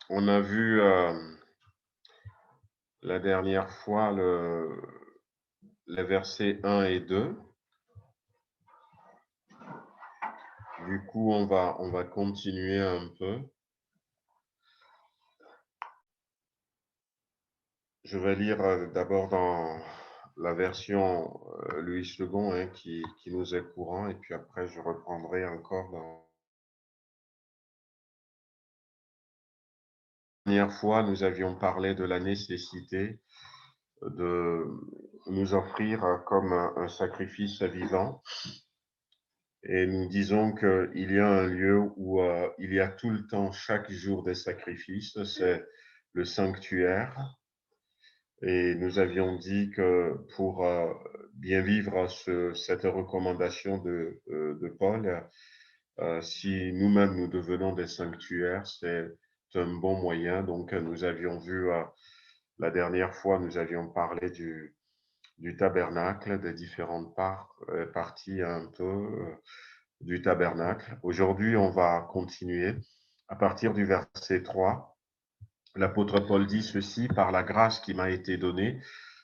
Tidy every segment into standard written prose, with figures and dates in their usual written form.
On a vu la dernière fois les versets 1 et 2. Du coup, on va continuer un peu. Je vais lire d'abord dans la version Louis II qui nous est courant, et puis après je reprendrai encore dans... La dernière fois, nous avions parlé de la nécessité de nous offrir comme un sacrifice vivant. Et nous disons qu'il y a un lieu où il y a tout le temps, chaque jour, des sacrifices, c'est le sanctuaire. Et nous avions dit que pour bien vivre cette recommandation de Paul, si nous-mêmes nous devenons des sanctuaires, c'est un bon moyen. Donc nous avions vu, la dernière fois, nous avions parlé du tabernacle, des différentes parties un peu du tabernacle. Aujourd'hui, on va continuer à partir du verset 3. L'apôtre Paul dit ceci: par la grâce qui m'a été donnée,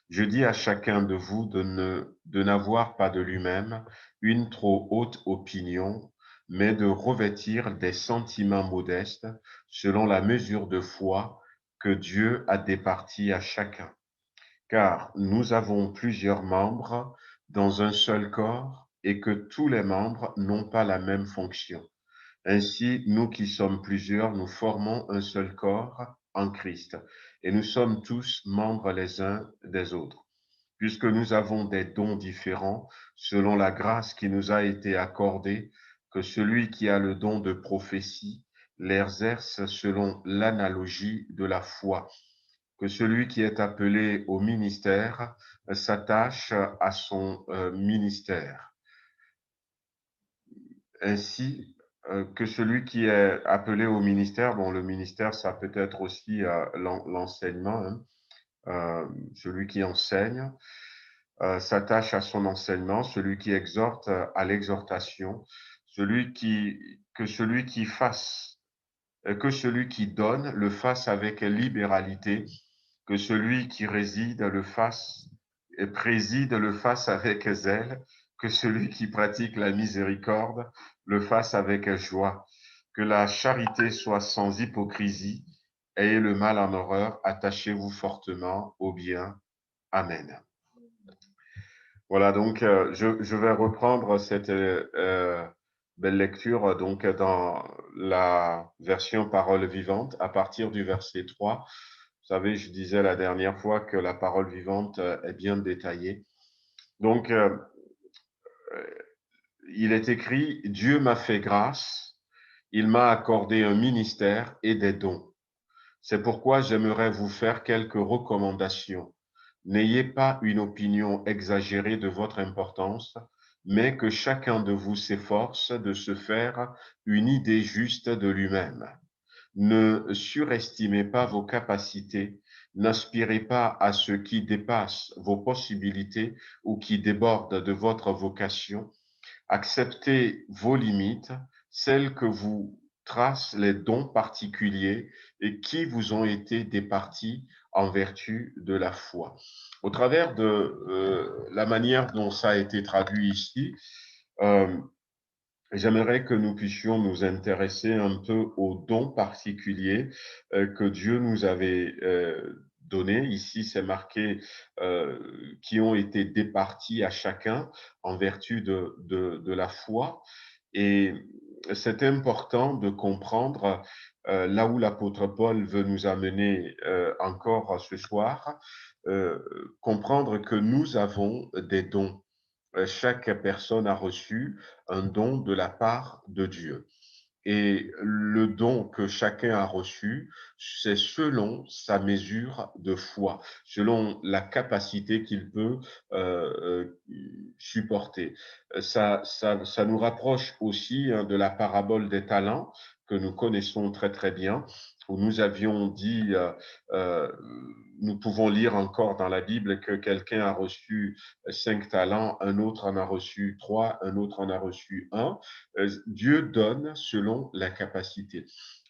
je dis à chacun de vous de n'avoir pas de lui-même une trop haute opinion, mais de revêtir des sentiments modestes selon la mesure de foi que Dieu a départie à chacun. Car nous avons plusieurs membres dans un seul corps et que tous les membres n'ont pas la même fonction. Ainsi, nous qui sommes plusieurs, nous formons un seul corps en Christ et nous sommes tous membres les uns des autres. Puisque nous avons des dons différents selon la grâce qui nous a été accordée, que celui qui a le don de prophétie l'exerce selon l'analogie de la foi, que celui qui est appelé au ministère s'attache à son ministère. Ainsi que celui qui est appelé au ministère, bon, le ministère, ça peut être aussi l'enseignement, hein, celui qui enseigne s'attache à son enseignement, celui qui exhorte à l'exhortation, que celui qui fasse, que celui qui donne le fasse avec libéralité, que celui qui réside le fasse et préside le fasse avec zèle, que celui qui pratique la miséricorde le fasse avec joie, que la charité soit sans hypocrisie, ayez le mal en horreur, attachez-vous fortement au bien. Amen. Voilà, donc je vais reprendre cette belle lecture donc dans la version parole vivante à partir du verset 3. Vous savez, je disais la dernière fois que la parole vivante est bien détaillée. Donc, il est écrit, Dieu m'a fait grâce, il m'a accordé un ministère et des dons. C'est pourquoi j'aimerais vous faire quelques recommandations. N'ayez pas une opinion exagérée de votre importance, mais que chacun de vous s'efforce de se faire une idée juste de lui-même. Ne surestimez pas vos capacités, n'aspirez pas à ce qui dépasse vos possibilités ou qui déborde de votre vocation. Acceptez vos limites, celles que vous tracent les dons particuliers et qui vous ont été départis en vertu de la foi. Au travers de la manière dont ça a été traduit ici, euh, j'aimerais que nous puissions nous intéresser un peu aux dons particuliers que Dieu nous avait donnés. Ici, c'est marqué qui ont été départis à chacun en vertu de la foi. Et c'est important de comprendre là où l'apôtre Paul veut nous amener encore ce soir, euh, comprendre que nous avons des dons. Chaque personne a reçu un don de la part de Dieu. Et le don que chacun a reçu, c'est selon sa mesure de foi, selon la capacité qu'il peut supporter. Ça nous rapproche aussi hein, de la parabole des talents que nous connaissons très très bien, où nous avions dit, euh, nous pouvons lire encore dans la Bible que quelqu'un a reçu 5 talents, un autre en a reçu 3, un autre en a reçu 1. Dieu donne selon la capacité.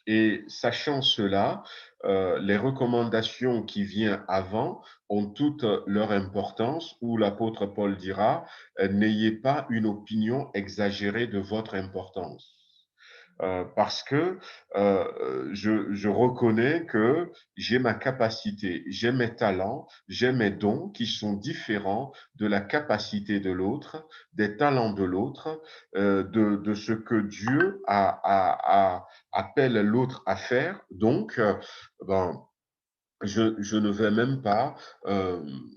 Et sachant cela, les recommandations qui viennent avant ont toute leur importance, où l'apôtre Paul dira, n'ayez pas une opinion exagérée de votre importance. Parce que je reconnais que j'ai ma capacité, j'ai mes talents, j'ai mes dons qui sont différents de la capacité de l'autre, des talents de l'autre, de ce que Dieu appelle l'autre à faire. Donc, ben, je ne vais même pas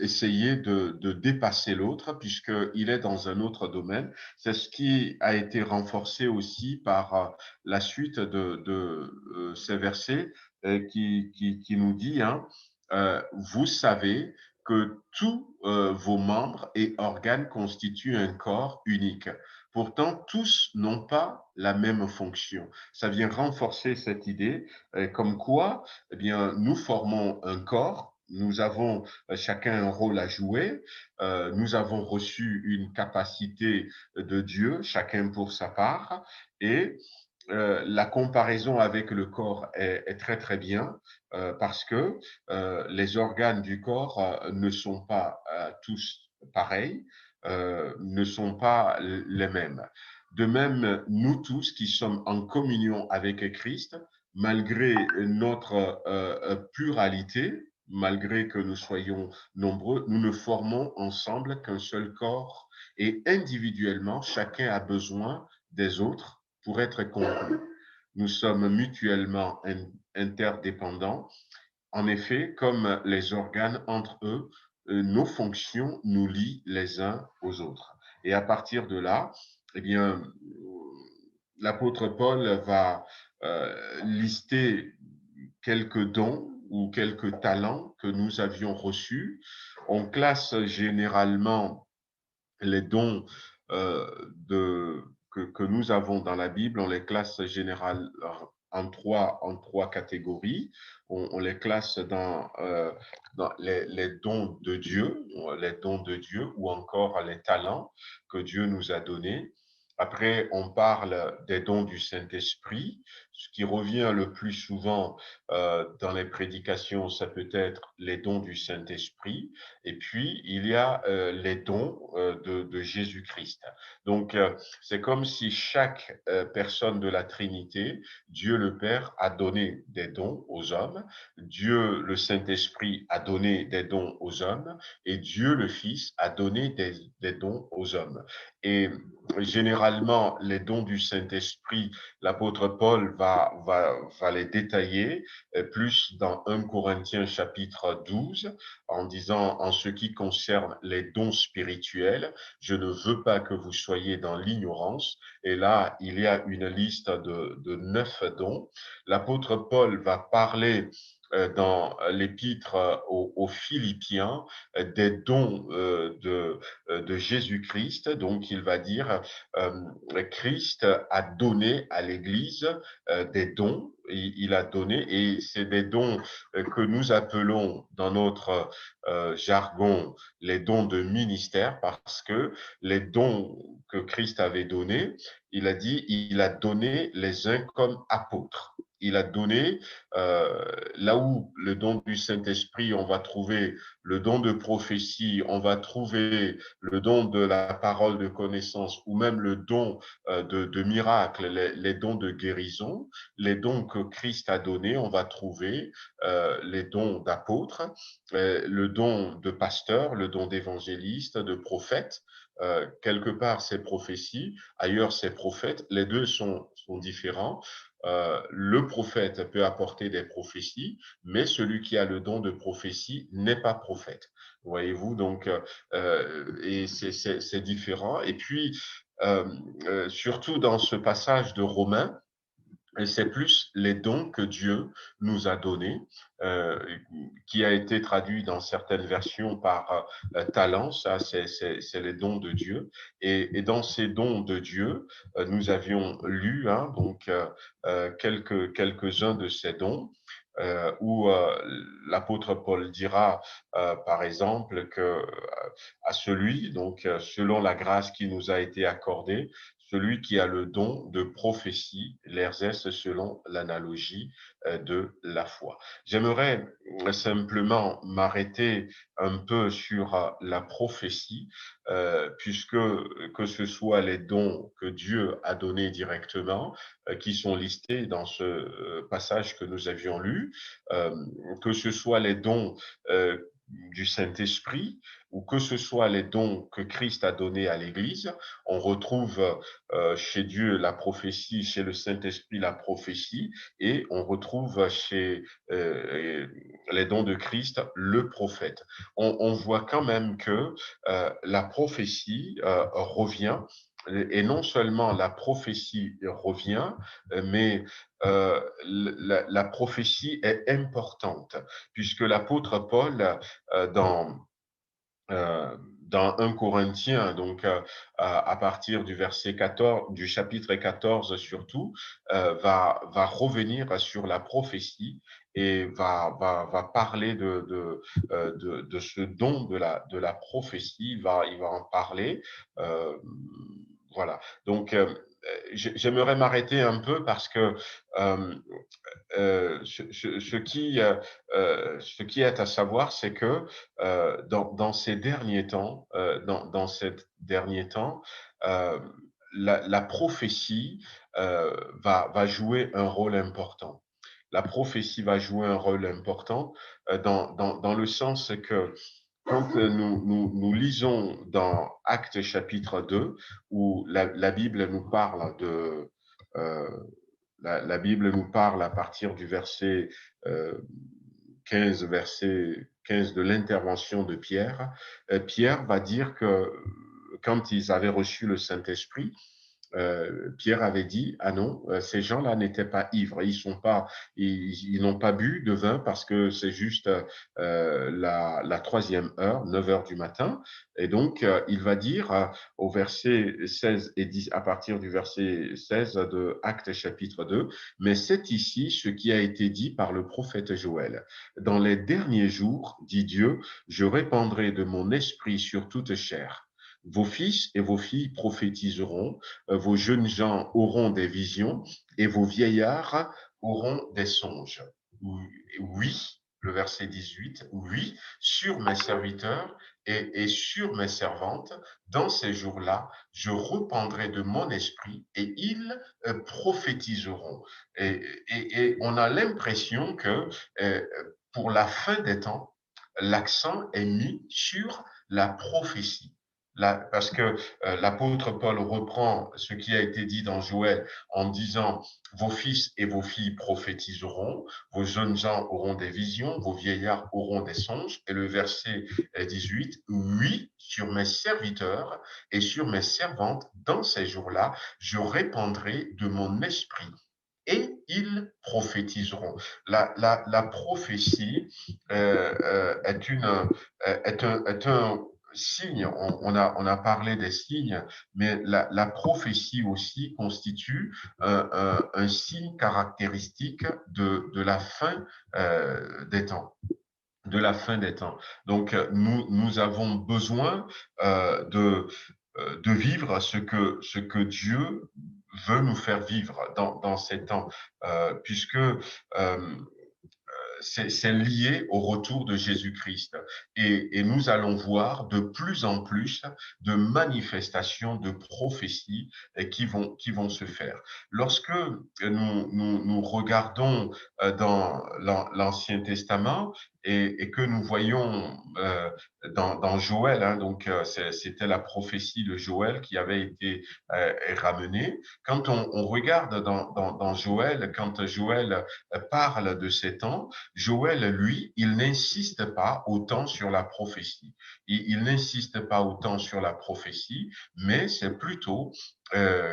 essayer de dépasser l'autre puisqu'il est dans un autre domaine. C'est ce qui a été renforcé aussi par la suite de ces versets qui nous dit, hein, vous savez que tous vos membres et organes constituent un corps unique. Pourtant, tous n'ont pas la même fonction. Ça vient renforcer cette idée comme quoi eh bien, nous formons un corps, nous avons chacun un rôle à jouer, nous avons reçu une capacité de Dieu, chacun pour sa part, et la comparaison avec le corps est très très bien parce que les organes du corps ne sont pas tous pareils, ne sont pas les mêmes. De même, nous tous qui sommes en communion avec Christ, malgré notre pluralité, malgré que nous soyons nombreux, nous ne formons ensemble qu'un seul corps et individuellement, chacun a besoin des autres pour être compris. Nous sommes mutuellement interdépendants. En effet, comme les organes entre eux, nos fonctions nous lient les uns aux autres. Et à partir de là, eh bien, l'apôtre Paul va lister quelques dons ou quelques talents que nous avions reçus. On classe généralement les dons que nous avons dans la Bible, on les classe généralement en trois catégories. On les classe dans les dons de Dieu, ou encore les talents que Dieu nous a donnés. Après, on parle des dons du Saint-Esprit. Ce qui revient le plus souvent dans les prédications, ça peut être les dons du Saint-Esprit. Et puis, il y a les dons de Jésus-Christ. Donc, c'est comme si chaque personne de la Trinité, Dieu le Père a donné des dons aux hommes, Dieu le Saint-Esprit a donné des dons aux hommes, et Dieu le Fils a donné des dons aux hommes. Et généralement, les dons du Saint-Esprit, l'apôtre Paul va les détailler plus dans 1 Corinthiens chapitre 12, en disant, en ce qui concerne les dons spirituels, je ne veux pas que vous soyez dans l'ignorance. Et là, il y a une liste de 9 dons. L'apôtre Paul va parler dans l'épître aux Philippiens des dons de Jésus-Christ. Donc, il va dire, Christ a donné à l'Église des dons. Il a donné, et c'est des dons que nous appelons dans notre jargon les dons de ministère, parce que les dons que Christ avait donnés, il a dit, il a donné les uns comme apôtres. Il a donné, là où le don du Saint-Esprit, on va trouver le don de prophétie, on va trouver le don de la parole de connaissance, ou même le don de miracle, les dons de guérison, les dons que Christ a donnés, on va trouver les dons d'apôtres, le don de pasteur, le don d'évangéliste, de prophète. Quelque part, c'est prophétie, ailleurs, c'est prophète. Les deux sont différents. Le prophète peut apporter des prophéties, mais celui qui a le don de prophétie n'est pas prophète. Voyez-vous, donc, et c'est différent. Et puis, surtout dans ce passage de Romains, et c'est plus les dons que Dieu nous a donnés, euh, qui a été traduit dans certaines versions par talent, ça c'est les dons de Dieu. Et dans ces dons de Dieu, nous avions lu donc quelques-uns de ces dons. Où l'apôtre Paul dira, par exemple, que à celui, donc selon la grâce qui nous a été accordée, celui qui a le don de prophétie, l'exerce selon l'analogie de la foi. J'aimerais simplement m'arrêter un peu sur la prophétie, puisque que ce soit les dons que Dieu a donnés directement, qui sont listés dans ce passage que nous avions lu, euh, que ce soit les dons du Saint-Esprit, ou que ce soit les dons que Christ a donnés à l'Église. On retrouve chez Dieu la prophétie, chez le Saint-Esprit la prophétie, et on retrouve chez les dons de Christ le prophète. On voit quand même que la prophétie revient, et non seulement la prophétie revient, mais la prophétie est importante, puisque l'apôtre Paul, euh, dans dans 1 Corinthiens, donc à partir du verset 14, du chapitre 14 surtout, va revenir sur la prophétie et va parler de ce don de la prophétie. Il va en parler. Euh, voilà. Donc, j'aimerais m'arrêter un peu parce que euh, ce qui est à savoir, c'est que dans ces derniers temps, dans ces derniers temps, euh, la prophétie va jouer un rôle important. La prophétie va jouer un rôle important dans le sens que quand nous lisons dans Actes chapitre 2, où la Bible nous parle euh, la Bible nous parle à partir du verset 15, verset 15 de l'intervention de Pierre. Pierre va dire que quand ils avaient reçu le Saint-Esprit, Pierre avait dit, ah non, ces gens-là n'étaient pas ivres, ils n'ont pas bu de vin parce que c'est juste la troisième heure, 9 heures du matin. Et donc, il va dire au verset 16 et 10, à partir du verset 16 de Actes chapitre 2, mais c'est ici ce qui a été dit par le prophète Joël. Dans les derniers jours, dit Dieu, je répandrai de mon esprit sur toute chair. Vos fils et vos filles prophétiseront, vos jeunes gens auront des visions et vos vieillards auront des songes. Oui, le verset 18, oui, sur mes serviteurs et sur mes servantes, dans ces jours-là, je répandrai de mon esprit et ils prophétiseront. Et on a l'impression que pour la fin des temps, l'accent est mis sur la prophétie. Parce que l'apôtre Paul reprend ce qui a été dit dans Joël en disant vos fils et vos filles prophétiseront, vos jeunes gens auront des visions, vos vieillards auront des songes. Et le verset 18, oui, sur mes serviteurs et sur mes servantes, dans ces jours-là, je répandrai de mon esprit et ils prophétiseront. La prophétie est un signe. On a parlé des signes, mais la prophétie aussi constitue un signe caractéristique de la fin des temps. De la fin des temps. Donc, nous avons besoin de vivre ce que Dieu veut nous faire vivre dans ces temps, puisque c'est lié au retour de Jésus-Christ. Et nous allons voir de plus en plus de manifestations de prophéties qui vont se faire. Lorsque nous regardons dans l'Ancien Testament et que nous voyons dans Joël, hein, donc c'était la prophétie de Joël qui avait été ramenée. Quand on regarde dans Joël, quand Joël parle de ces temps, Joël, lui, il n'insiste pas autant sur la prophétie. Il n'insiste pas autant sur la prophétie, mais c'est plutôt,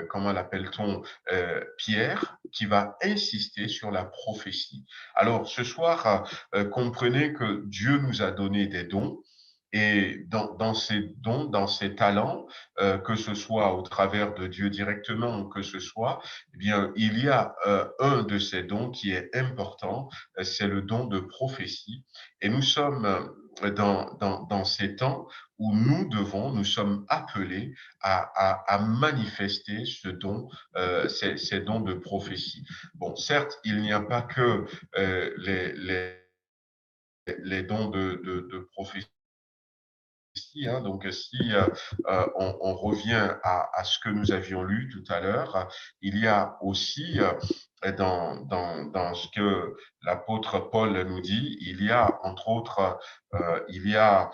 comment l'appelle-t-on, Pierre, qui va insister sur la prophétie. Alors, ce soir, comprenez que Dieu nous a donné des dons. Et dans ces dons, dans ces talents, que ce soit au travers de Dieu directement ou que ce soit, eh bien, il y a un de ces dons qui est important, c'est le don de prophétie. Et nous sommes dans ces temps où nous sommes appelés à manifester ces dons de prophétie. Bon, certes, il n'y a pas que les dons de prophétie. Hein. Donc, si on revient à ce que nous avions lu tout à l'heure, il y a aussi dans ce que l'apôtre Paul nous dit, il y a entre autres, il y a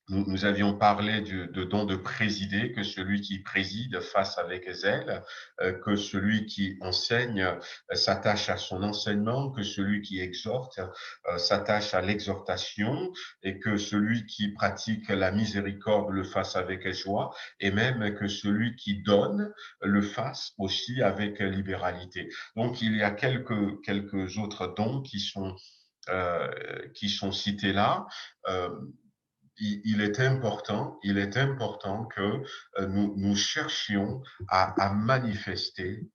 nous avions parlé de don de présider, que celui qui préside fasse avec zèle, que celui qui enseigne s'attache à son enseignement, que celui qui exhorte s'attache à l'exhortation, et que celui qui pratique la miséricorde le fasse avec joie, et même que celui qui donne le fasse aussi avec libéralité. Donc, il y a quelques autres dons qui sont cités là. Il est important que nous cherchions à manifester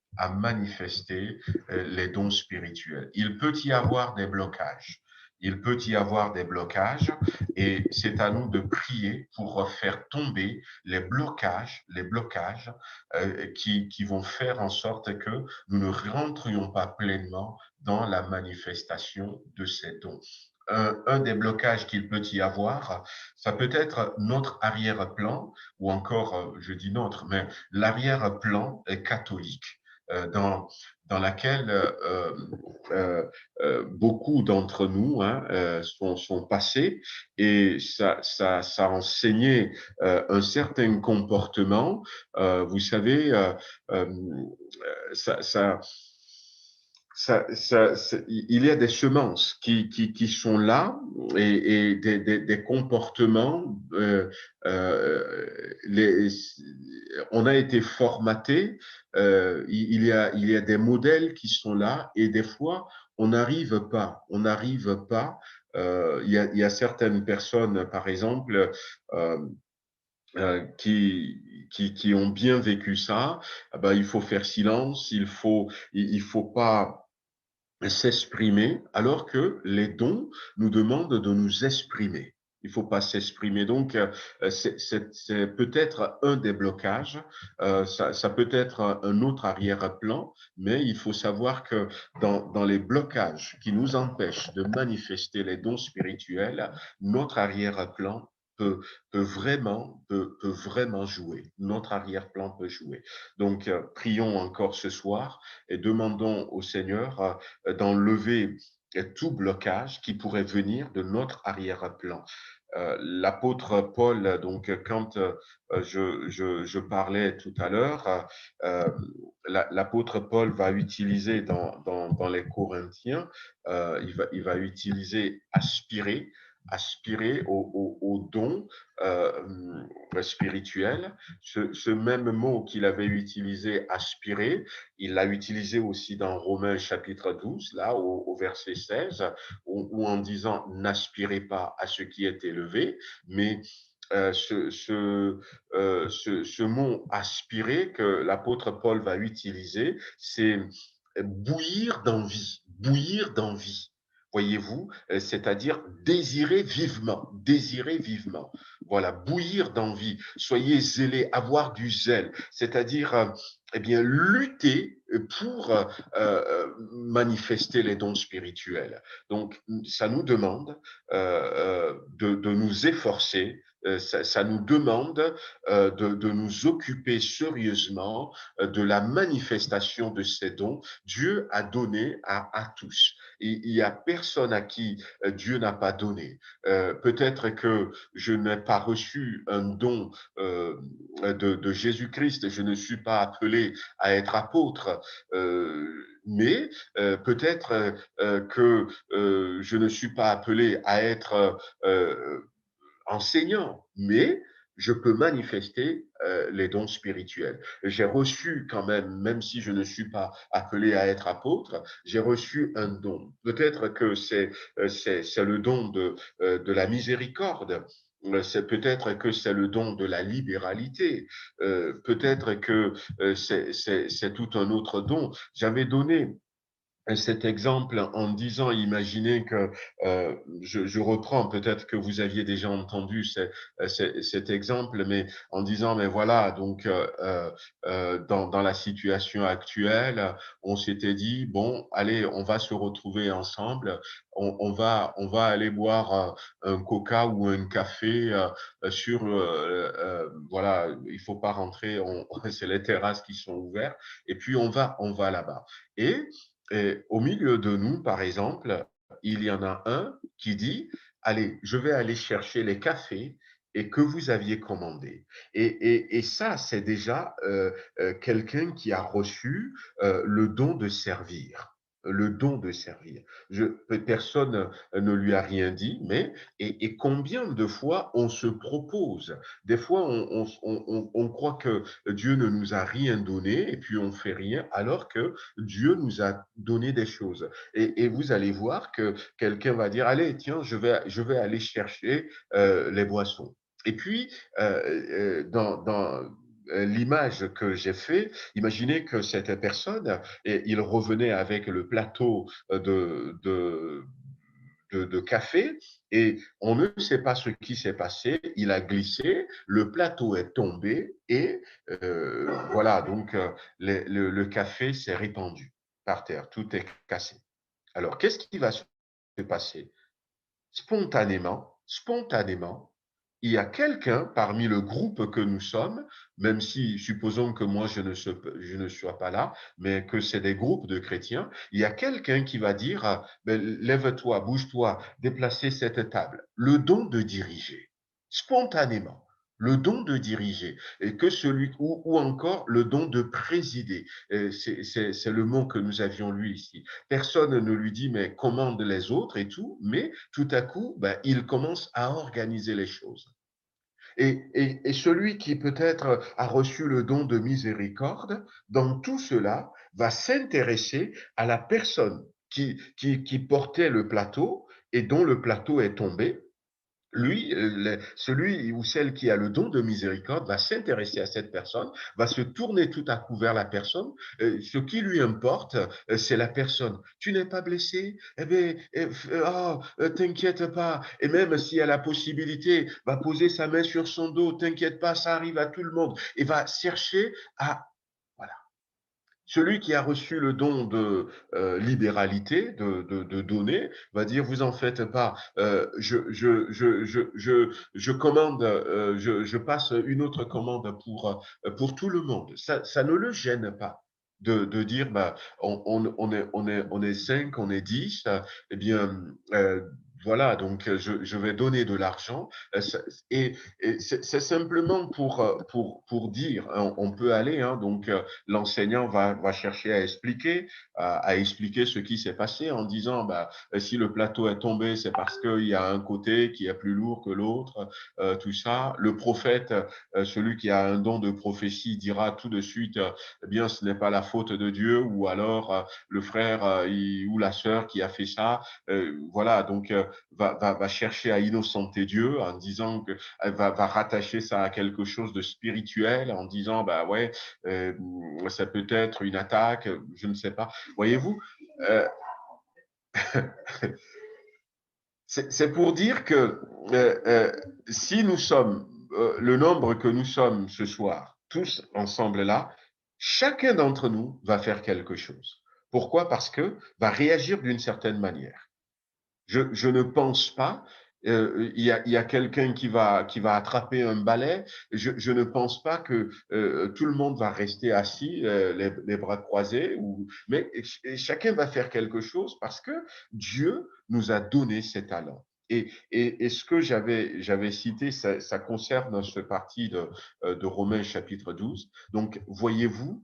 les dons spirituels. Il peut y avoir des blocages. Il peut y avoir des blocages et c'est à nous de prier pour faire tomber les blocages qui vont faire en sorte que nous ne rentrions pas pleinement dans la manifestation de ces dons. Un des blocages qu'il peut y avoir, ça peut être notre arrière-plan, ou encore, je dis notre, mais l'arrière-plan catholique, dans laquelle beaucoup d'entre nous sont passés, et ça enseignait un certain comportement. Vous savez, euh, ça il y a des semences qui sont là et des comportements. On a été formaté. Il y a des modèles qui sont là et des fois on n'arrive pas. Il y a certaines personnes, par exemple. Qui ont bien vécu ça, ben, il faut faire silence, il faut pas s'exprimer, alors que les dons nous demandent de nous exprimer. Il ne faut pas s'exprimer. Donc, c'est peut-être un des blocages, ça peut être un autre arrière-plan, mais il faut savoir que dans les blocages qui nous empêchent de manifester les dons spirituels, notre arrière-plan peut, peut vraiment jouer. Notre arrière-plan peut jouer. Donc, prions encore ce soir et demandons au Seigneur d'enlever tout blocage qui pourrait venir de notre arrière-plan. L'apôtre Paul, donc quand je parlais tout à l'heure, l'apôtre Paul va utiliser dans les Corinthiens, il va utiliser aspirer au don spirituel. Ce même mot qu'il avait utilisé, aspirer, il l'a utilisé aussi dans Romains chapitre 12, là au verset 16, où en disant n'aspirez pas à ce qui est élevé, mais ce mot aspirer que l'apôtre Paul va utiliser, c'est bouillir d'envie. Voyez-vous, c'est-à-dire désirer vivement. Voilà, bouillir d'envie. Soyez zélés, avoir du zèle, c'est-à-dire eh bien, lutter pour manifester les dons spirituels. Donc, ça nous demande de nous efforcer, ça nous demande de nous occuper sérieusement de la manifestation de ces dons. Dieu a donné à tous. Et il n'y a personne à qui Dieu n'a pas donné. Peut-être que je n'ai pas reçu un don de Jésus-Christ, je ne suis pas appelé à être apôtre, mais peut-être que je ne suis pas appelé à être enseignant, mais je peux manifester les dons spirituels. J'ai reçu quand même si je ne suis pas appelé à être apôtre, j'ai reçu un don. Peut-être que c'est le don de la miséricorde. C'est peut-être que c'est le don de la libéralité. Peut-être que c'est tout un autre don. J'avais donné cet exemple en disant, imaginez que, je reprends, peut-être que vous aviez déjà entendu cet exemple, mais en disant, mais voilà, donc dans la situation actuelle, on s'était dit, bon, allez, on va se retrouver ensemble, on va aller boire un coca ou un café voilà, il faut pas rentrer, c'est les terrasses qui sont ouvertes, et puis on va là-bas. Et au milieu de nous, par exemple, il y en a un qui dit, allez, je vais aller chercher les cafés et que vous aviez commandé. Et ça, c'est déjà quelqu'un qui a reçu le don de servir. Le don de servir. Personne ne lui a rien dit, mais et combien de fois on se propose. Des fois, on croit que Dieu ne nous a rien donné et puis on fait rien, alors que Dieu nous a donné des choses. Et vous allez voir que quelqu'un va dire, allez, tiens, je vais aller chercher les boissons. Et puis, dans l'image que j'ai fait, imaginez que cette personne, il revenait avec le plateau de café et on ne sait pas ce qui s'est passé. Il a glissé, le plateau est tombé et voilà, donc le café s'est répandu par terre, tout est cassé. Alors, qu'est-ce qui va se passer? Spontanément, il y a quelqu'un parmi le groupe que nous sommes, même si, supposons que moi je ne sois pas là, mais que c'est des groupes de chrétiens, il y a quelqu'un qui va dire, ben, lève-toi, bouge-toi, déplacer cette table. Le don de diriger, spontanément. Le don de diriger, et que celui ou encore le don de présider. C'est le mot que nous avions lu ici. Personne ne lui dit mais commande les autres et tout, mais tout à coup, ben, il commence à organiser les choses. Et celui qui peut-être a reçu le don de miséricorde, dans tout cela, va s'intéresser à la personne qui portait le plateau et dont le plateau est tombé. Lui, celui ou celle qui a le don de miséricorde va s'intéresser à cette personne, va se tourner tout à coup vers la personne. Ce qui lui importe, c'est la personne. Tu n'es pas blessé? Eh bien, t'inquiète pas. Et même si elle a la possibilité, va poser sa main sur son dos. T'inquiète pas, ça arrive à tout le monde. Et va chercher à voilà, celui qui a reçu le don de libéralité, de donner, va dire, vous en faites pas, je commande, je passe une autre commande pour tout le monde. Ça ne le gêne pas. De dire, bah, on est 5, on est 10, eh bien, voilà, donc je vais donner de l'argent. Et, et c'est simplement pour dire, hein, on peut aller, hein, donc l'enseignant va chercher à expliquer ce qui s'est passé en disant, bah, si le plateau est tombé, c'est parce qu'il y a un côté qui est plus lourd que l'autre, tout ça. Le prophète, celui qui a un don de prophétie, dira tout de suite, eh bien, ce n'est pas la faute de Dieu, ou alors le frère ou la sœur qui a fait ça. Voilà, donc va chercher à innocenter Dieu en disant que va rattacher ça à quelque chose de spirituel, en disant, bah ouais, euh, ça peut être une attaque, je ne sais pas. Voyez-vous, euh, c'est pour dire que si nous sommes le nombre que nous sommes ce soir, tous ensemble là, chacun d'entre nous va faire quelque chose. Pourquoi? Parce que va réagir d'une certaine manière. Je ne pense pas. Il y a quelqu'un qui va attraper un balai. Je ne pense pas que tout le monde va rester assis, les bras croisés, mais chacun va faire quelque chose parce que Dieu nous a donné ces talents. Et ce que j'avais cité, ça concerne ce parti de Romains chapitre 12. Donc, voyez-vous,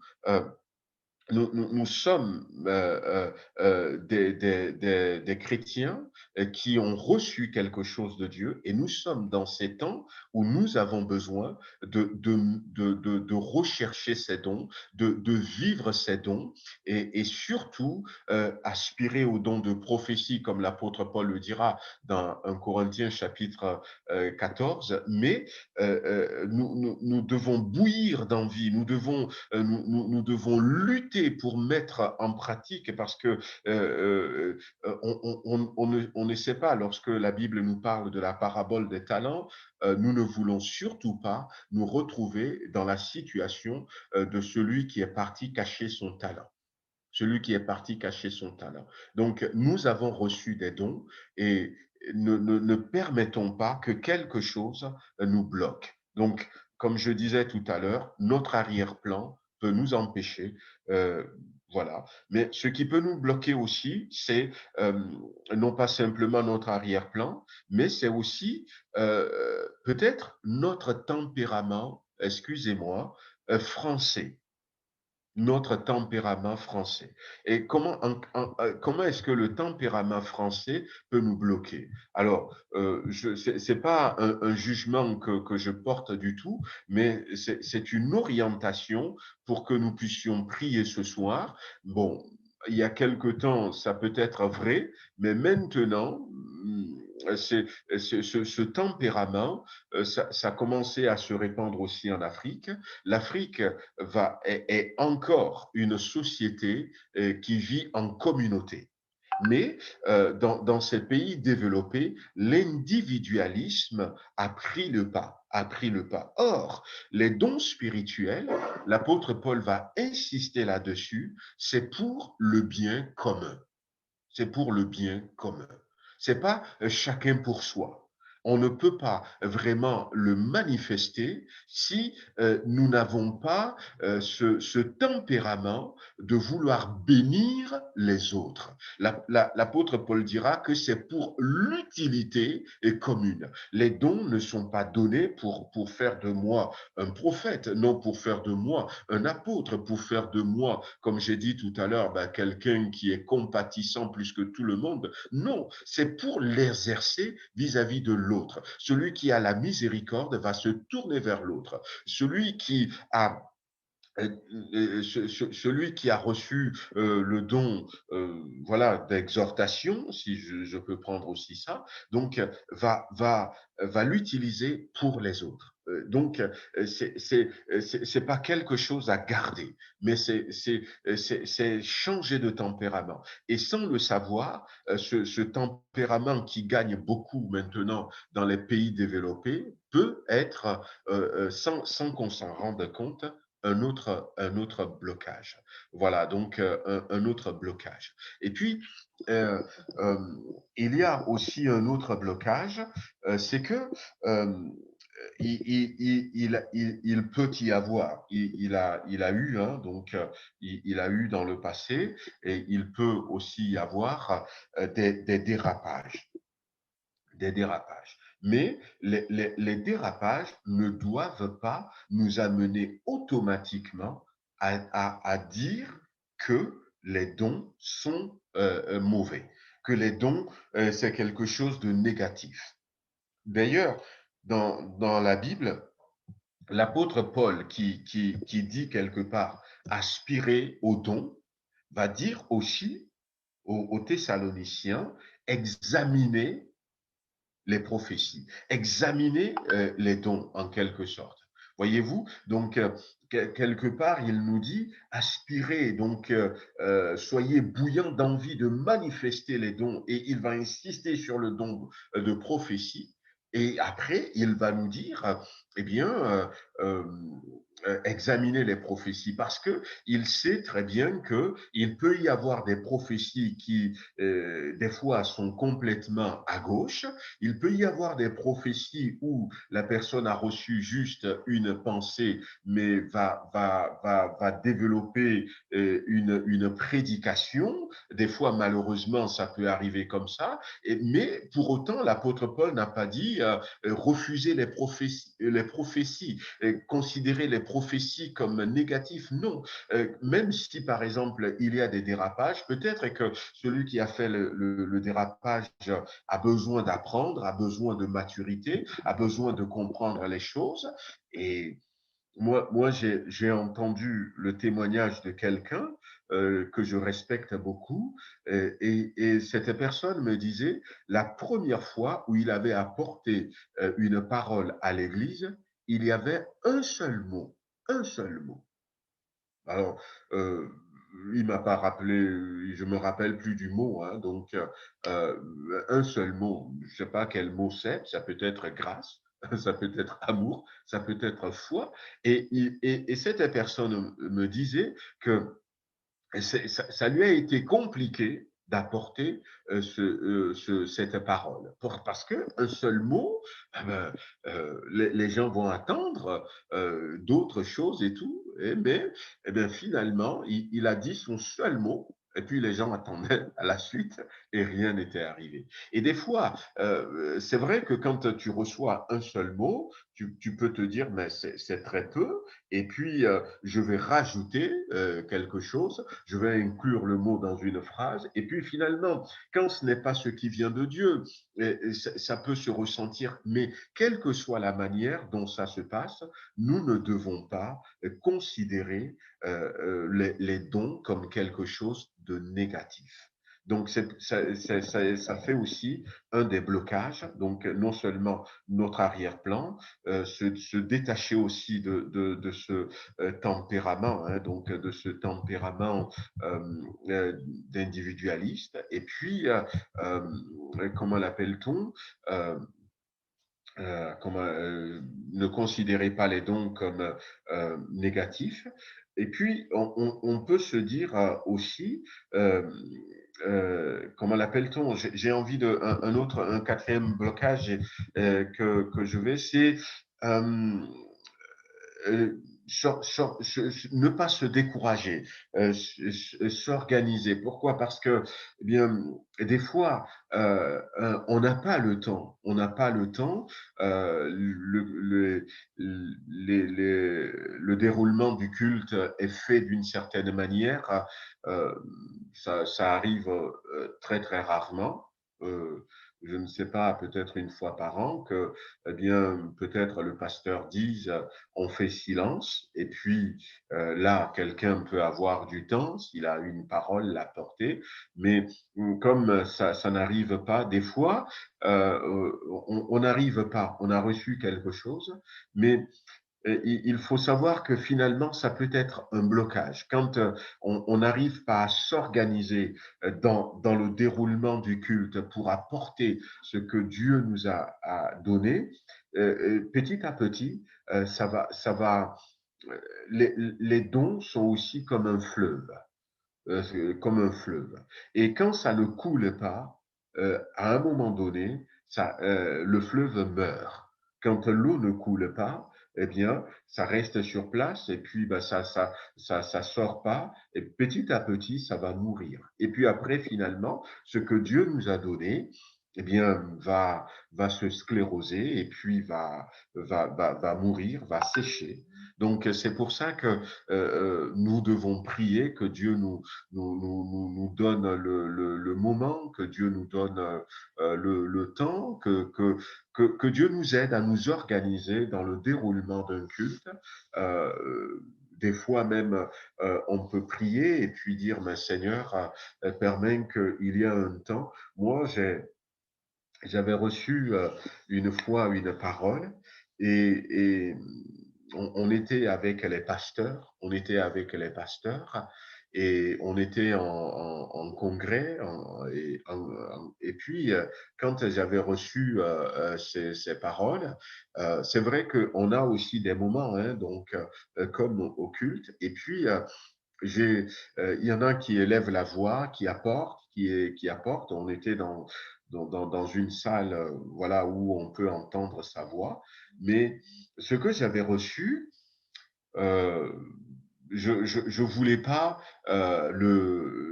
nous sommes des chrétiens qui ont reçu quelque chose de Dieu et nous sommes dans ces temps où nous avons besoin de rechercher ces dons, de vivre ces dons et surtout aspirer aux dons de prophétie comme l'apôtre Paul le dira dans 1 Corinthiens chapitre 14, mais nous devons bouillir d'envie, nous devons lutter bloquer pour mettre en pratique, parce que on ne sait pas, lorsque la Bible nous parle de la parabole des talents, nous ne voulons surtout pas nous retrouver dans la situation de celui qui est parti cacher son talent. Celui qui est parti cacher son talent. Donc, nous avons reçu des dons et ne permettons pas que quelque chose nous bloque. Donc, comme je disais tout à l'heure, notre arrière-plan peut nous empêcher, euh, voilà. Mais ce qui peut nous bloquer aussi, c'est non pas simplement notre arrière-plan, mais c'est aussi peut-être notre tempérament, excusez-moi, français, notre tempérament français. Et comment est-ce que le tempérament français peut nous bloquer? Alors, c'est pas un jugement que je porte du tout, mais c'est une orientation pour que nous puissions prier ce soir. Bon, il y a quelque temps, ça peut être vrai, mais maintenant, ce tempérament, ça a commencé à se répandre aussi en Afrique. L'Afrique est encore une société qui vit en communauté. Mais dans ces pays développés, l'individualisme a pris le pas, a pris le pas. Or, les dons spirituels, l'apôtre Paul va insister là-dessus, c'est pour le bien commun. C'est pour le bien commun. C'est pas chacun pour soi. On ne peut pas vraiment le manifester si nous n'avons pas ce tempérament de vouloir bénir les autres. L'apôtre Paul dira que c'est pour l'utilité commune. Les dons ne sont pas donnés pour faire de moi un prophète, non pour faire de moi un apôtre, pour faire de moi, comme j'ai dit tout à l'heure, quelqu'un qui est compatissant plus que tout le monde. Non, c'est pour l'exercer vis-à-vis de l'autre. Celui qui a la miséricorde va se tourner vers l'autre. Celui qui a reçu le don, voilà, d'exhortation, si je peux prendre aussi ça, donc va l'utiliser pour les autres. Donc, c'est pas quelque chose à garder, mais c'est changer de tempérament. Et sans le savoir, ce tempérament qui gagne beaucoup maintenant dans les pays développés peut être, sans qu'on s'en rende compte, un autre blocage. Voilà, donc un autre blocage. Et puis, euh, euh, il y a aussi un autre blocage, c'est que il peut y avoir, il a eu, hein, donc il a eu dans le passé, et il peut aussi y avoir des dérapages. Des dérapages. Mais les dérapages ne doivent pas nous amener automatiquement à dire que les dons sont mauvais, que les dons, c'est quelque chose de négatif. D'ailleurs, dans la Bible, l'apôtre Paul, qui dit quelque part aspirer aux dons, va dire aussi aux Thessaloniciens, examiner les prophéties, examiner les dons en quelque sorte. Voyez-vous, donc quelque part, il nous dit aspirez, donc soyez bouillants d'envie de manifester les dons, et il va insister sur le don de prophétie. Et après, il va nous dire, eh bien, examiner les prophéties, parce que il sait très bien que il peut y avoir des prophéties qui des fois sont complètement à gauche. Il peut y avoir des prophéties où la personne a reçu juste une pensée, mais va développer une prédication. Des fois, malheureusement, ça peut arriver comme ça. Mais pour autant, l'apôtre Paul n'a pas dit refuser les prophéties, considérer les prophéties comme négatives. Non. Même si, par exemple, il y a des dérapages, peut-être que celui qui a fait le dérapage a besoin d'apprendre, a besoin de maturité, a besoin de comprendre les choses. Et moi j'ai entendu le témoignage de quelqu'un que je respecte beaucoup, et cette personne me disait, la première fois où il avait apporté une parole à l'église, il y avait un seul mot, un seul mot. Alors, il m'a pas rappelé, je me rappelle plus du mot, hein, donc un seul mot, je sais pas quel mot c'est, ça peut être grâce, ça peut être amour, ça peut être foi, et cette personne me disait que ça lui a été compliqué d'apporter cette parole. Parce qu'un seul mot, eh ben, les gens vont attendre d'autres choses et tout. Mais eh bien, finalement, il a dit son seul mot. Et puis les gens attendaient à la suite et rien n'était arrivé. Et des fois, c'est vrai que quand tu reçois un seul mot, tu peux te dire, mais c'est très peu. Et puis, je vais rajouter quelque chose, je vais inclure le mot dans une phrase, et puis finalement, quand ce n'est pas ce qui vient de Dieu, ça peut se ressentir, mais quelle que soit la manière dont ça se passe, nous ne devons pas considérer les dons comme quelque chose de négatif. Donc, ça fait aussi un des blocages. Donc, non seulement notre arrière-plan, se détacher aussi de ce tempérament, hein, donc de ce tempérament euh, d'individualiste. Et puis, comment l'appelle-t-on comment, ne considérez pas les dons comme négatifs. Et puis, on peut se dire aussi, comment l'appelle-t-on? J'ai envie de un quatrième blocage que je vais, c'est euh, euh, ne pas se décourager, s'organiser. Pourquoi? Parce que, eh bien, des fois, on n'a pas le temps. On n'a pas le temps. Le déroulement du culte est fait d'une certaine manière. Euh, ça arrive très, très rarement. Euh, je ne sais pas, peut-être une fois par an, que, eh bien, peut-être le pasteur dise on fait silence, et puis là, quelqu'un peut avoir du temps, s'il a une parole, la porter, mais comme ça n'arrive pas, des fois, on n'arrive pas, on a reçu quelque chose, mais il faut savoir que finalement, ça peut être un blocage. Quand on n'arrive pas à s'organiser dans le déroulement du culte pour apporter ce que Dieu nous a donné, petit à petit, ça va. Les dons sont aussi comme un fleuve. Et quand ça ne coule pas, à un moment donné, le fleuve meurt. Quand l'eau ne coule pas, eh bien, ça reste sur place et puis ben, ça sort pas et petit à petit, ça va mourir. Et puis après, finalement, ce que Dieu nous a donné, eh bien, va se scléroser et puis va mourir, va sécher. Donc, c'est pour ça que nous devons prier que Dieu nous donne le moment, que Dieu nous donne le temps, que Dieu nous aide à nous organiser dans le déroulement d'un culte. Euh, des fois même, on peut prier et puis dire, mais Seigneur, permets qu'il y ait un temps. Moi, j'avais reçu une fois une parole et on était avec les pasteurs, et on était en congrès et puis quand j'avais reçu ces paroles, c'est vrai qu'on a aussi des moments, hein, donc comme au culte, et puis il y en a qui élèvent la voix, qui apportent. On était dans une salle, voilà, où on peut entendre sa voix. Mais ce que j'avais reçu, euh, je voulais pas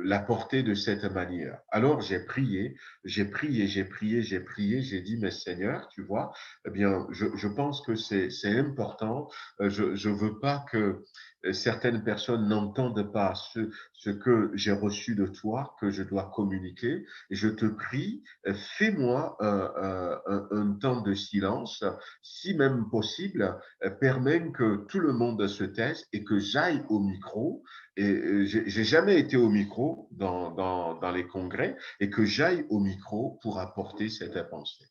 l'apporter de cette manière. Alors j'ai prié, j'ai dit, mais Seigneur, tu vois, eh bien, je pense que c'est important. Je veux pas que certaines personnes n'entendent pas ce que j'ai reçu de toi, que je dois communiquer. Et je te prie, fais-moi un temps de silence, si même possible, permet que tout le monde se taise et que j'aille au micro. Et j'ai jamais été au micro dans les congrès et que j'aille au micro pour apporter cette pensée.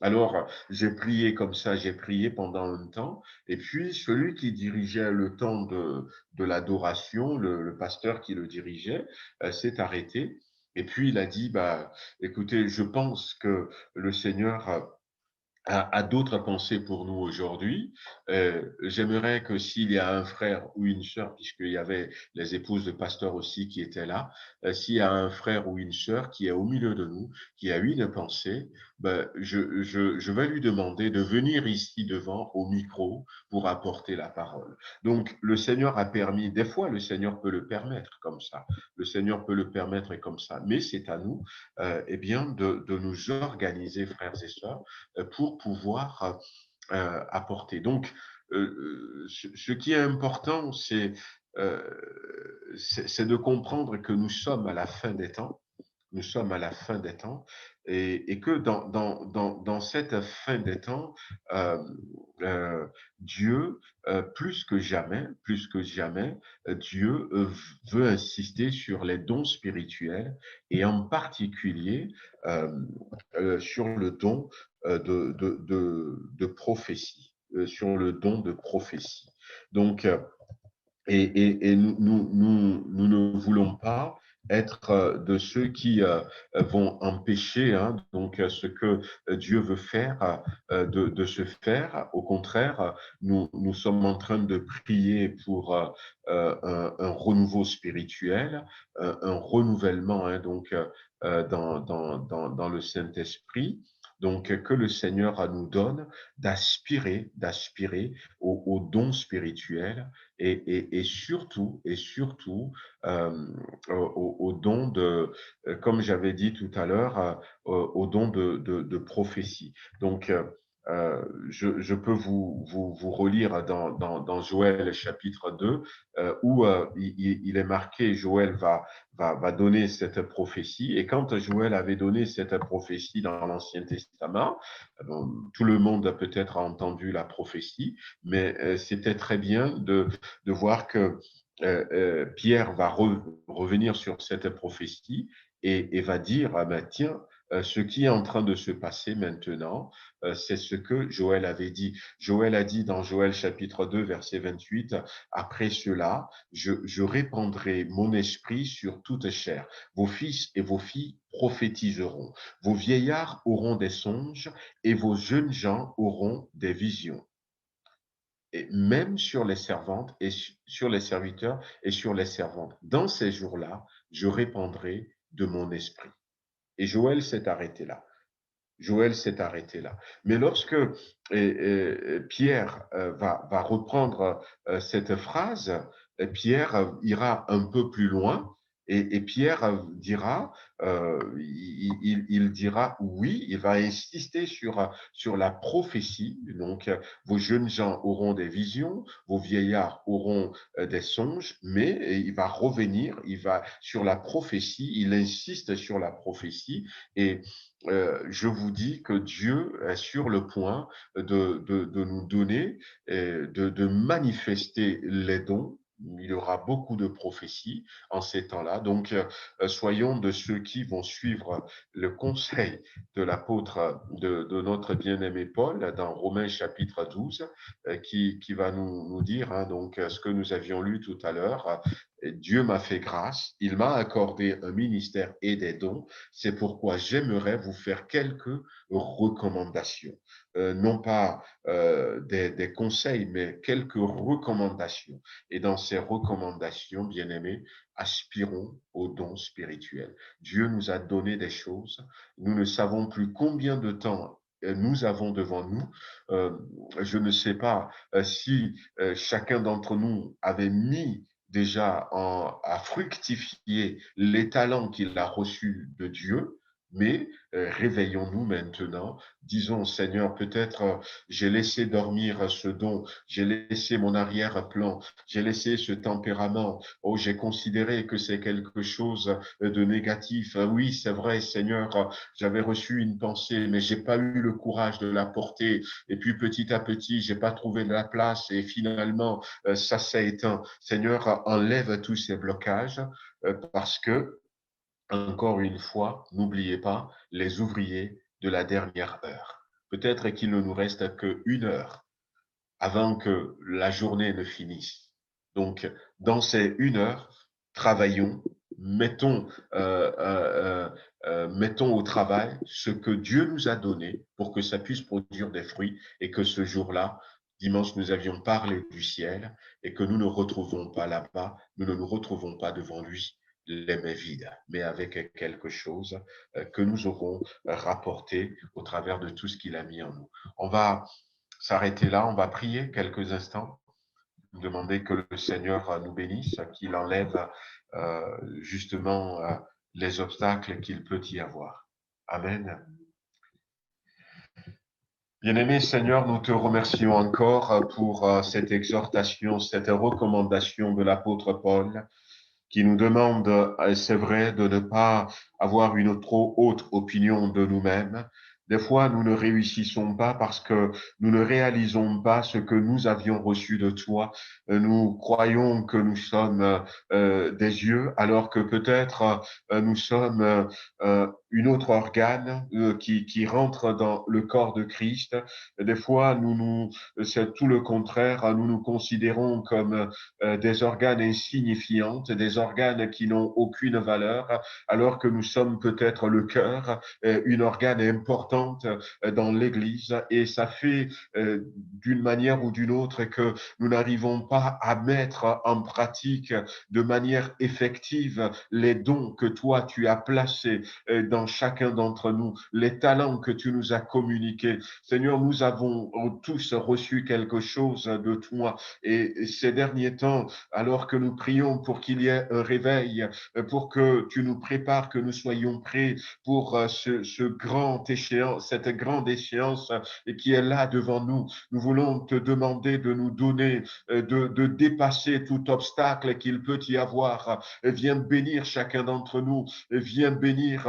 Alors, j'ai prié comme ça, j'ai prié pendant un temps, et puis celui qui dirigeait le temps de l'adoration, le pasteur qui le dirigeait, s'est arrêté, et puis il a dit, bah, écoutez, je pense que le Seigneur a d'autres pensées pour nous aujourd'hui. J'aimerais que s'il y a un frère ou une sœur, puisqu'il y avait les épouses de pasteurs aussi qui étaient là, s'il y a un frère ou une sœur qui est au milieu de nous, qui a une pensée, ben, je vais lui demander de venir ici devant au micro pour apporter la parole. Donc, le Seigneur a permis, des fois, le Seigneur peut le permettre comme ça. Le Seigneur peut le permettre comme ça. Mais c'est à nous, eh bien, de nous organiser, frères et sœurs, pour pouvoir apporter. Donc, ce qui est important, euh, c'est de comprendre que nous sommes à la fin des temps. Nous sommes à la fin des temps et que dans cette fin des temps, euh, Dieu, plus que jamais, Dieu veut insister sur les dons spirituels et en particulier euh, sur le don de prophétie, sur le don de prophétie. Donc, et nous ne voulons pas être de ceux qui vont empêcher donc ce que Dieu veut faire de se faire. Au contraire, nous sommes en train de prier pour un renouveau spirituel, un renouvellement donc dans le Saint-Esprit. Donc que le Seigneur nous donne d'aspirer aux dons spirituels et surtout au don comme j'avais dit tout à l'heure, au don de prophétie. Donc, je peux vous relire dans Joël chapitre 2, où il est marqué, Joël va donner cette prophétie. Et quand Joël avait donné cette prophétie dans l'Ancien Testament, tout le monde a peut-être entendu la prophétie, mais c'était très bien de voir que Pierre va revenir sur cette prophétie et va dire, ah ben, tiens, ce qui est en train de se passer maintenant, c'est ce que Joël avait dit. Joël a dit dans Joël chapitre 2, verset 28, après cela, je répandrai mon esprit sur toute chair. Vos fils et vos filles prophétiseront. Vos vieillards auront des songes et vos jeunes gens auront des visions et même sur les servantes et sur les serviteurs et sur les servantes. Dans ces jours-là, je répandrai de mon esprit. Et Joël s'est arrêté là. Joël s'est arrêté là. Mais lorsque Pierre va reprendre cette phrase, Pierre ira un peu plus loin et Pierre dira, il dira oui, il va insister sur la prophétie. Donc, vos jeunes gens auront des visions, vos vieillards auront des songes, mais il va revenir, il va sur la prophétie, il insiste sur la prophétie et je vous dis que Dieu est sur le point de nous donner, de manifester les dons. Il y aura beaucoup de prophéties en ces temps-là. Donc, soyons de ceux qui vont suivre le conseil de l'apôtre de notre bien-aimé Paul dans Romains chapitre 12, qui va nous dire donc ce que nous avions lu tout à l'heure. Dieu m'a fait grâce, il m'a accordé un ministère et des dons. C'est pourquoi j'aimerais vous faire quelques recommandations. Non pas des conseils, mais quelques recommandations. Et dans ces recommandations, bien aimés, aspirons aux dons spirituels. Dieu nous a donné des choses. Nous ne savons plus combien de temps nous avons devant nous. Euh, je ne sais pas si chacun d'entre nous avait mis déjà à fructifier les talents qu'il a reçus de Dieu, mais réveillons-nous maintenant. Disons, Seigneur, peut-être j'ai laissé dormir ce don, j'ai laissé mon arrière-plan, j'ai laissé ce tempérament. Oh, j'ai considéré que c'est quelque chose de négatif. Oui, c'est vrai, Seigneur, j'avais reçu une pensée, mais j'ai pas eu le courage de la porter. Et puis petit à petit, j'ai pas trouvé de la place et finalement, ça s'est éteint. Seigneur, enlève tous ces blocages parce que, encore une fois, n'oubliez pas les ouvriers de la dernière heure. Peut-être qu'il ne nous reste qu'une heure avant que la journée ne finisse. Donc, dans ces une heure, travaillons, mettons, mettons au travail ce que Dieu nous a donné pour que ça puisse produire des fruits et que ce jour-là, dimanche, nous avions parlé du ciel et que nous ne retrouvons pas là-bas, nous ne nous retrouvons pas devant lui les mains vides, mais avec quelque chose que nous aurons rapporté au travers de tout ce qu'il a mis en nous. On va s'arrêter là, on va prier quelques instants, demander que le Seigneur nous bénisse, qu'il enlève justement les obstacles qu'il peut y avoir. Amen. Bien-aimé Seigneur, nous te remercions encore pour cette exhortation, cette recommandation de l'apôtre Paul qui nous demande, c'est vrai, de ne pas avoir une trop haute opinion de nous-mêmes. Des fois, nous ne réussissons pas parce que nous ne réalisons pas ce que nous avions reçu de toi. Nous croyons que nous sommes des yeux, alors que peut-être nous sommes une autre organe qui rentre dans le corps de Christ. Des fois, c'est tout le contraire. Nous nous considérons comme des organes insignifiants, des organes qui n'ont aucune valeur, alors que nous sommes peut-être le cœur, une organe importante dans l'Église, et ça fait d'une manière ou d'une autre que nous n'arrivons pas à mettre en pratique de manière effective les dons que toi tu as placés dans chacun d'entre nous, les talents que tu nous as communiqués. Seigneur, nous avons tous reçu quelque chose de toi, et ces derniers temps, alors que nous prions pour qu'il y ait un réveil, pour que tu nous prépares, que nous soyons prêts pour cette grande échéance qui est là devant nous. Nous voulons te demander de nous donner, de dépasser tout obstacle qu'il peut y avoir. Viens bénir chacun d'entre nous. Viens bénir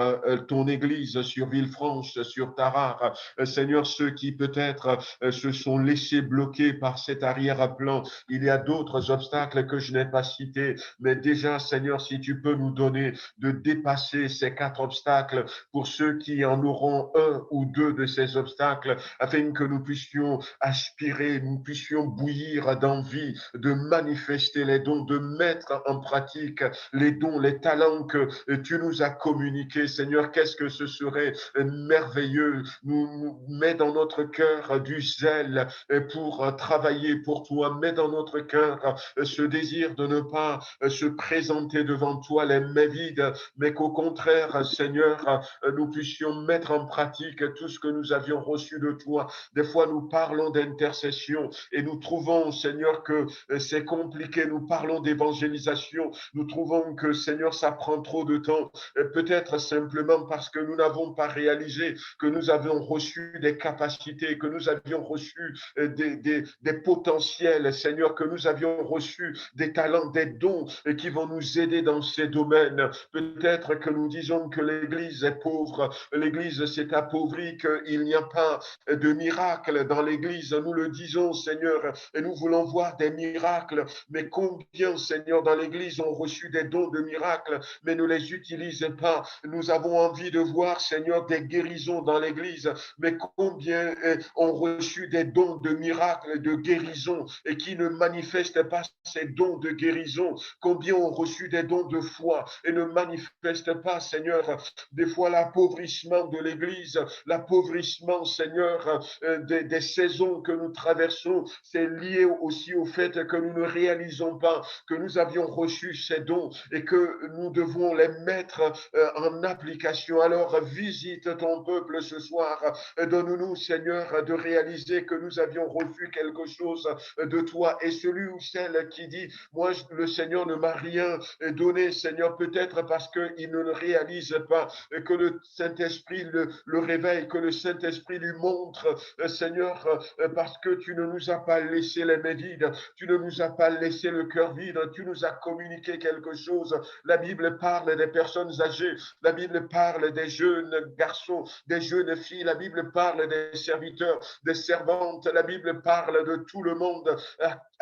ton Église sur Villefranche, sur Tarare. Seigneur, ceux qui peut-être se sont laissés bloquer par cet arrière-plan, il y a d'autres obstacles que je n'ai pas cités, mais déjà, Seigneur, si tu peux nous donner de dépasser ces 4 obstacles pour ceux qui en auront un ou deux de ces obstacles, afin que nous puissions aspirer, nous puissions bouillir d'envie de manifester les dons, de mettre en pratique les dons, les talents que tu nous as communiqués. Seigneur, qu'est-ce que ce serait merveilleux. Nous mets dans notre cœur du zèle pour travailler pour toi. Mets dans notre cœur ce désir de ne pas se présenter devant toi les mains vides, mais qu'au contraire, Seigneur, nous puissions mettre en pratique tout ce que nous avions reçu de toi. Des fois, nous parlons d'intercession et nous trouvons, Seigneur, que c'est compliqué. Nous parlons d'évangélisation. Nous trouvons que, Seigneur, ça prend trop de temps. Peut-être simplement parce que nous n'avons pas réalisé que nous avions reçu des capacités, que nous avions reçu des potentiels, Seigneur, que nous avions reçu des talents, des dons qui vont nous aider dans ces domaines. Peut-être que nous disons que l'Église est pauvre, l'Église s'est appauvrie, qu'il n'y a pas de miracle dans l'Église. Nous le disons, Seigneur, et nous voulons voir des miracles, mais combien, Seigneur, dans l'Église ont reçu des dons de miracles, mais ne les utilisent pas. Nous avons envie de voir, Seigneur, des guérisons dans l'Église, mais combien ont reçu des dons de miracles, de guérison, et qui ne manifestent pas ces dons de guérison. Combien ont reçu des dons de foi et ne manifestent pas, Seigneur, des fois l'appauvrissement de l'Église, l'appauvrissement, Seigneur, des saisons que nous traversons, c'est lié aussi au fait que nous ne réalisons pas que nous avions reçu ces dons et que nous devons les mettre en application. Alors visite ton peuple ce soir, donne-nous, Seigneur, de réaliser que nous avions reçu quelque chose de toi, et celui ou celle qui dit, moi le Seigneur ne m'a rien donné, Seigneur, peut-être parce qu'il ne le réalise pas, que le Saint-Esprit le réveille, que le Saint-Esprit lui montre, Seigneur, parce que tu ne nous as pas laissé les mains vides, tu ne nous as pas laissé le cœur vide, tu nous as communiqué quelque chose. La Bible parle des personnes âgées, la Bible parle des jeunes garçons, des jeunes filles, la Bible parle des serviteurs, des servantes, la Bible parle de tout le monde.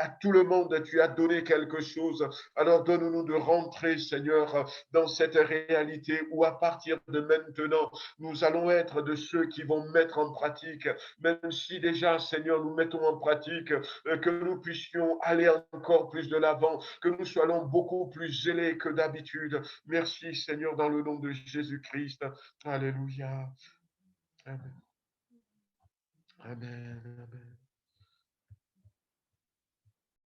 À tout le monde, tu as donné quelque chose. Alors donne-nous de rentrer, Seigneur, dans cette réalité où à partir de maintenant, nous allons être de ceux qui vont mettre en pratique, même si déjà, Seigneur, nous mettons en pratique, que nous puissions aller encore plus de l'avant, que nous soyons beaucoup plus zélés que d'habitude. Merci, Seigneur, dans le nom de Jésus-Christ. Alléluia. Amen. Amen. Amen.